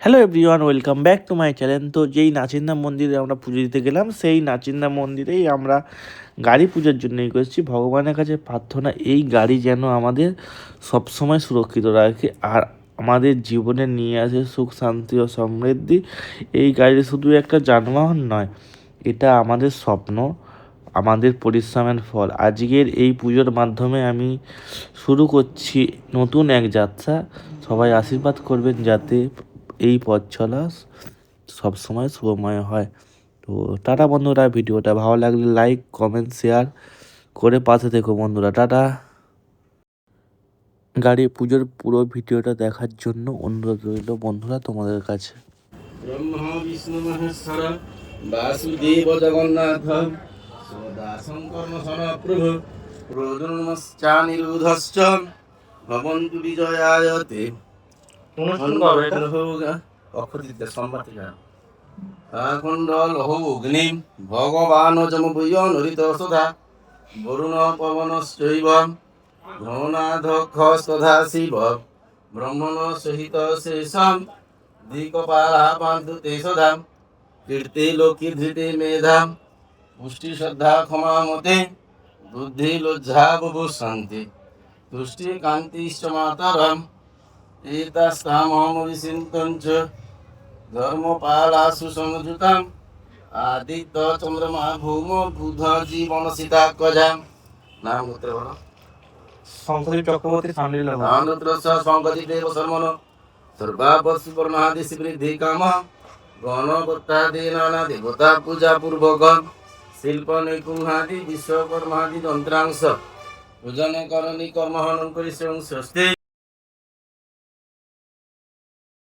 Hello everyone, welcome back to my channel. তো যেই নাচিন্দা মন্দিরে আমরা পুজো দিতে গেলাম, সেই নাচিন্দা মন্দিরেই আমরা গাড়ি পূজার জন্যই করছি। ভগবানের কাছে প্রার্থনা এই গাড়ি যেন আমাদের সবসময় সুরক্ষিত রাখে আর আমাদের জীবনে নিয়ে আসে সুখ, শান্তি ও সমৃদ্ধি। এই গাড়ি শুধু একটা যানবাহন নয়, এটা আমাদের স্বপ্ন, আমাদের পরিশ্রমের ফল। আজকের এই পুজোর মাধ্যমে আমি শুরু করছি নতুন এক যাত্রা। সবাই আশীর্বাদ করবেন যাতে এই পথ চলা সবসময় শুভময় হয়। তো টাটা বন্ধুরা, ভিডিওটা ভালো লাগলে লাইক, কমেন্ট, শেয়ার করে পাশে থেকো বন্ধুরা। টাটা। গাড়ি পুজোর পুরো ভিডিওটা দেখার জন্য অনুরোধ রইল বন্ধুরা তোমাদের কাছে। ব্রহ্মা বিষ্ণু মহেশ্বর বাসুদেব জগন্নাথ সদাসং কর্মসন প্রভু প্রদুর্মশ্চানিরুধশ্চ ভবন্তু বিজয়ায়তে অক্ষদিতে সম্মতি আখণ্ডল অগ্নি ভগবান যমভূয়নরিত সদা বরুণ পবনশ্চৈব ধনাধ্যক্ষস্তথা শিব ব্রহ্মণ সহিত শেষম দিকপালা পান্তুতে সদা কীর্তি লোকি ধৃতি মেধাম পুষ্টি শ্রদ্ধা ক্ষমা মতে বুদ্ধি লজ্জা বুভু শান্তি তুষ্টি কান্তিশ্চ মাতরম এতাস্তামহম বিচিন্তঞ্চ ধর্মপালা সুসংযুতাম আদিত্য চন্দ্রমা ভৌম বুধ জীবন সীতাকজাম। নাম গোত্র বলো। শঙ্করদেব চক্রবর্তী শঙ্করদেব শর্মণ সর্বাপশু পরমাদি বৃদ্ধি কাম গণপত্যাদি নানা দেবতা পূজা পূর্বক শিল্প নৈপুণাদি বিশ্বকর্মাদি যন্ত্রাংশ পূজন করণী কর্ম হনন করি স্বস্তি।